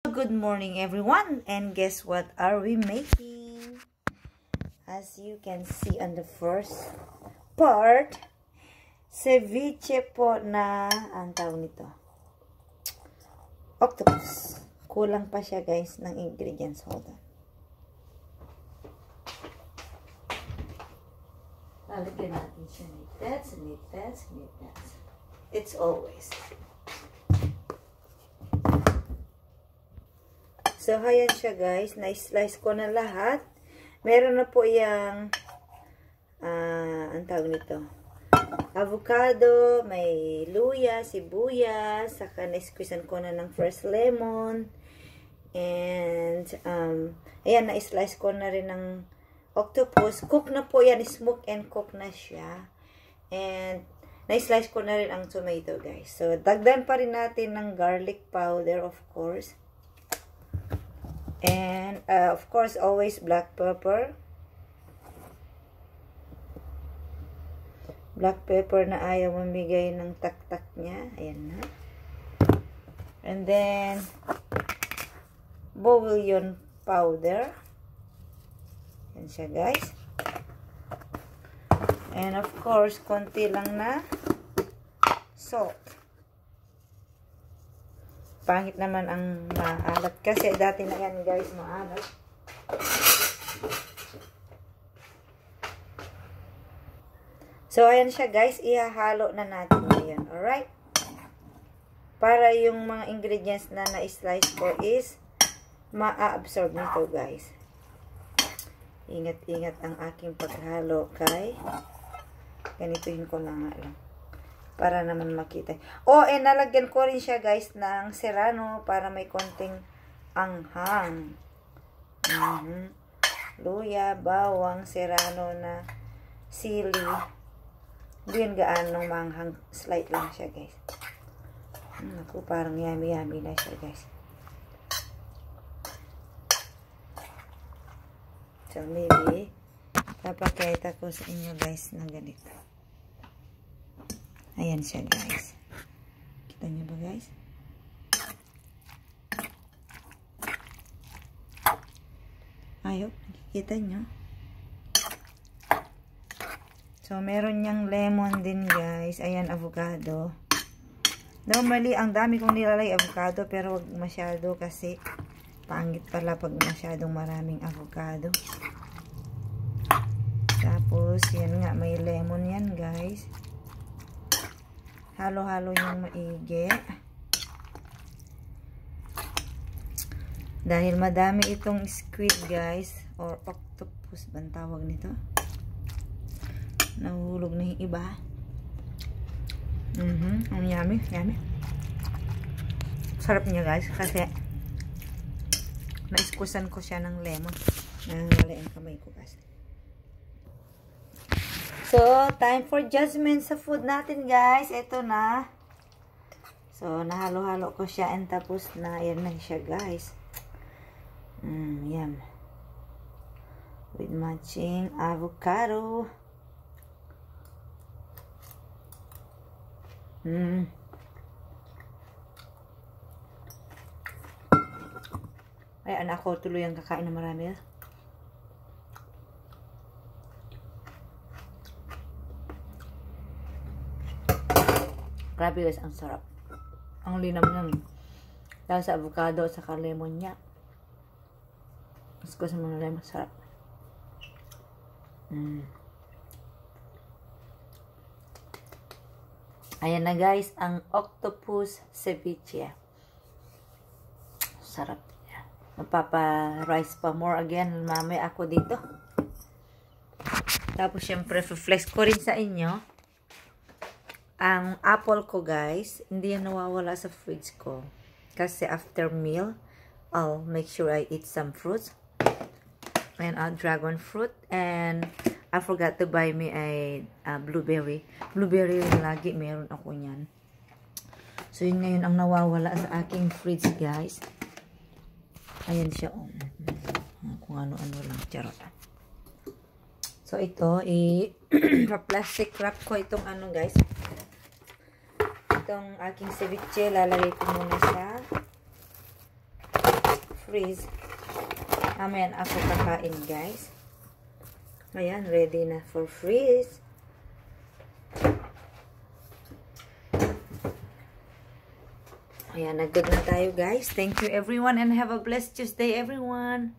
Good morning everyone, and guess what are we making? As you can see on the first part, ceviche po na, ang tawag nito, octopus. Kulang pa siya guys ng ingredients. Hold on. Lalagyan natin siya nitets. It's always. So, ayan siya guys. Na-slice ko na lahat. Meron na po yung, ang tawag nito, avocado, may luya, sibuyas, saka na-squeezean ko na ng fresh lemon. And, ayan, na-slice ko na rin ng octopus. Cook na po yan. Smoke and cook na siya. And, na-slice ko na rin ang tomato guys. So, dagdan pa rin natin ng garlic powder of course. And, of course, always black pepper. Black pepper na ayaw mamigay ng tak-tak niya. Ayan na. And then, bouillon powder. Ayan siya, guys. And, of course, konti lang na salt. Pangit naman ang maalat. Kasi dati na yan guys, maalat. So, ayan siya guys. Ihahalo na natin ngayon. Alright? Para yung mga ingredients na na-slice ko is ma-absorb nito guys. Ingat-ingat ang aking paghalo kay ganituhin ko na nga lang. Para naman makita. Oh, and nalagyan ko rin siya guys ng serrano para may konting anghang. Luya, bawang, serrano na sili. Hindi yun gaanong manghang. Slight lang siya guys. Ako, parang yummy na siya guys. So, maybe papakita ko sa inyo guys na ganito. Ayan siya guys. Kita nyo ba guys? Ayop, nakikita nyo. So, meron niyang lemon din guys. Ayan, avocado. Normally, ang dami kong nilalay avocado, pero wag masyado kasi pangit pala pag masyadong maraming avocado. Tapos, yan nga, may lemon yan guys. Halo-halo niyang maigi. Dahil madami itong squid guys, or octopus bang tawag nito. Nahulog na yung iba. Ang yummy. Sarap niya guys, kasi naiskusan ko siya ng lemon. Nangangali ang kamay ko guys. So, time for judgment sa food natin, guys. Ito na. So, nahalo-halo ko siya and tapos na, yan na siya, guys. Yum. With matching avocado. Ay, anak ko tuloy ang kakain na marami. Grabe guys, ang sarap. Ang linam niya. Dahil sa avocado at saka lemon niya. Mas ko sa mga lemon, sarap. Ayan na guys, ang octopus ceviche. Sarap niya. Magpapa-rice pa more again. Mamaya ako dito. Tapos syempre, flex ko rin sa inyo. Ang apple ko guys, hindi yan nawawala sa fridge ko. Kasi after meal, I'll make sure I eat some fruits. And dragon fruit. And I forgot to buy me a blueberry. Blueberry yung lagi, meron ako niyan. So yun ngayon ang nawawala sa aking fridge guys. Ayan siya. Kung ano-ano lang. Charot. So ito, plastic wrap ko itong ano guys. Itong aking ceviche, lalagay ko muna sa freeze. Amen, ako kakain, guys. Ayan, ready na for freeze. Ayan, na good na tayo, guys. Thank you, everyone, and have a blessed Tuesday, everyone.